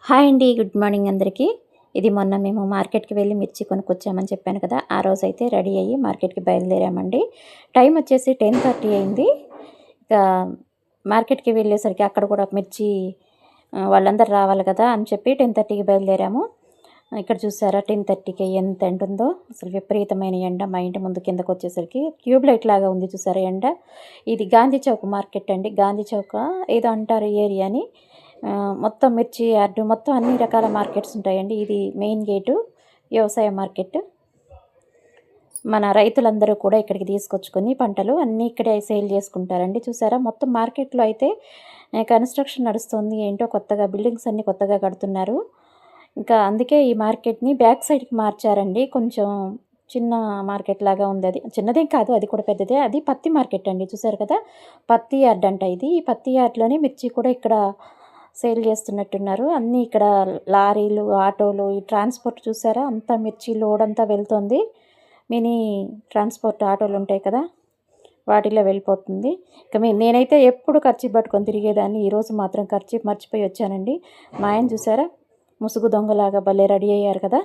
Hi అండి, good morning అందరికీ. ఇది మొన్న మేము మార్కెట్కి వెళ్ళి మిర్చి కొనుక్కొచ్చామని చెప్పాను కదా. ఆ రోజు అయితే రెడీ అయ్యి మార్కెట్కి బయలుదేరామండి. టైం వచ్చేసి 10:30 అయింది. ఇక మార్కెట్కి వెళ్ళేసరికి అక్కడ కూడా మిర్చి వాళ్ళందరూ రావాలి కదా అని చెప్పి 10:30కి బయలుదేరాము. ఇక్కడ చూసారా 10:30కి ఎంత ఎండ ఉందో, అసలు విపరీతమైన ఎండ. మా ఇంటి ముందు కిందకు వచ్చేసరికి ట్యూబ్ లైట్ లాగా ఉంది చూసారా ఎండ. ఇది గాంధీ చౌక్ మార్కెట్ అండి. గాంధీ చౌక్ ఏదో అంటారు ఏరియాని. మొత్తం మిర్చి యార్డు మొత్తం అన్ని రకాల మార్కెట్స్ ఉంటాయండి. ఇది మెయిన్ గేటు, వ్యవసాయ మార్కెట్. మన రైతులందరూ కూడా ఇక్కడికి తీసుకొచ్చుకొని పంటలు అన్నీ ఇక్కడే సేల్ చేసుకుంటారండి. చూసారా మొత్తం మార్కెట్లో అయితే కన్స్ట్రక్షన్ నడుస్తుంది. ఏంటో కొత్తగా బిల్డింగ్స్ అన్నీ కొత్తగా కడుతున్నారు. ఇంకా అందుకే ఈ మార్కెట్ని బ్యాక్ సైడ్కి మార్చారండి. కొంచెం చిన్న మార్కెట్ లాగా ఉంది. అది చిన్నదేం కాదు, అది కూడా పెద్దదే. అది పత్తి మార్కెట్ అండి. చూసారు కదా, పత్తి యార్డ్ అంట ఇది. ఈ పత్తి యార్డ్లోనే మిర్చి కూడా ఇక్కడ సేల్ చేస్తున్నట్టున్నారు. అన్నీ ఇక్కడ లారీలు, ఆటోలు, ఈ ట్రాన్స్పోర్ట్ చూసారా, అంతా మిర్చి లోడ్ అంతా వెళ్తుంది. మినీ ట్రాన్స్పోర్ట్ ఆటోలు ఉంటాయి కదా, వాటిలో వెళ్ళిపోతుంది. ఇక నేనైతే ఎప్పుడు ఖర్చు పట్టుకొని తిరిగేదాన్ని. ఈరోజు మాత్రం ఖర్చు మర్చిపోయి వచ్చానండి. మా ఆయన చూసారా, ముసుగు దొంగలాగా భలే రెడీ అయ్యారు కదా.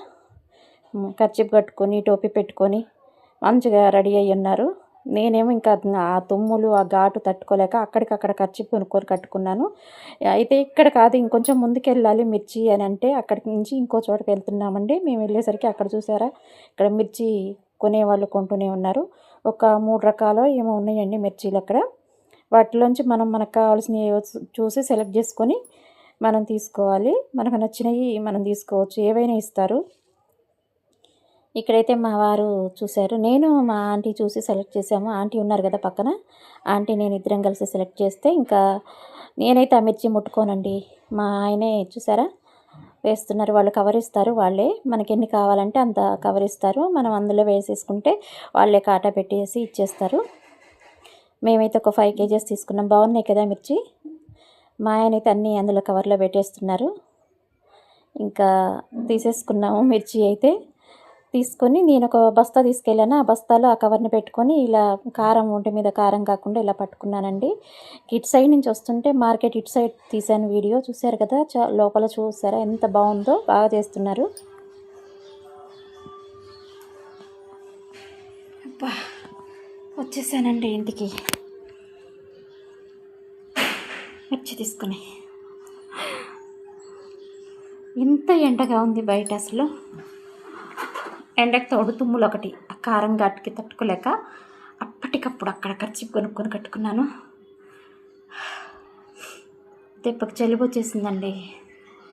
ఖర్చు కట్టుకొని టోపీ పెట్టుకొని మంచిగా రెడీ అయ్యి ఉన్నారు. నేనేమో ఇంకా ఆ తుమ్ములు ఆ ఘాటు తట్టుకోలేక అక్కడికక్కడ ఖర్చు కొనుక్కొని కట్టుకున్నాను. అయితే ఇక్కడ కాదు, ఇంకొంచెం ముందుకు వెళ్ళాలి మిర్చి అని అంటే అక్కడికి నుంచి ఇంకో చోటకి వెళ్తున్నామండి. మేము వెళ్ళేసరికి అక్కడ చూసారా, ఇక్కడ మిర్చి కొనేవాళ్ళు కొంటూనే ఉన్నారు. ఒక 3 రకాలు ఏమో ఉన్నాయండి మిర్చీలు అక్కడ. వాటిలోంచి మనకు కావాల్సినవి చూసి సెలెక్ట్ చేసుకొని మనం తీసుకోవాలి. మనకు నచ్చినవి మనం తీసుకోవచ్చు, ఏవైనా ఇస్తారు. ఇక్కడైతే మా వారు చూశారు, నేను మా ఆంటీ చూసి సెలెక్ట్ చేసాము. ఆంటీ ఉన్నారు కదా పక్కన, ఆంటీ నేను ఇద్దరం కలిసి సెలెక్ట్ చేస్తే ఇంకా నేనైతే ఆ మిర్చి ముట్టుకోనండి. మా ఆయనే చూసారా వేస్తున్నారు. వాళ్ళు కవర్ ఇస్తారు, వాళ్ళే మనకి ఎన్ని కావాలంటే అంత కవర్ ఇస్తారు. మనం అందులో వేసేసుకుంటే వాళ్ళే కాటా పెట్టేసి ఇచ్చేస్తారు. మేమైతే ఒక 5 kgs తీసుకున్నాం. బాగున్నాయి కదా మిర్చి. మా ఆయన అయితే అన్నీ అందులో కవర్లో పెట్టేస్తున్నారు. ఇంకా తీసేసుకున్నాము మిర్చి అయితే. తీసుకొని నేను ఒక బస్తా తీసుకెళ్ళాను. ఆ బస్తాలో ఆ కవర్ని పెట్టుకొని ఇలా కారం ఒంటి మీద కారం కాకుండా ఇలా పట్టుకున్నానండి. ఇటు సైడ్ నుంచి వస్తుంటే మార్కెట్ ఇటు సైడ్ తీసాను వీడియో. చూసారు కదా, లోపల చూసారా ఎంత బాగుందో, బాగా చేస్తున్నారు. వచ్చేసానండి ఇంటికి మిర్చి తీసుకుని. ఎంత ఎండగా ఉంది బయట, అసలు ఎండకు తోడు తుమ్ములు ఒకటి, ఆ కారం ఘాటుకి తట్టుకోలేక అప్పటికప్పుడు అక్కడ ఖర్చు కొనుక్కొని కట్టుకున్నాను. దెబ్బకి జలుబు వచ్చేసిందండి.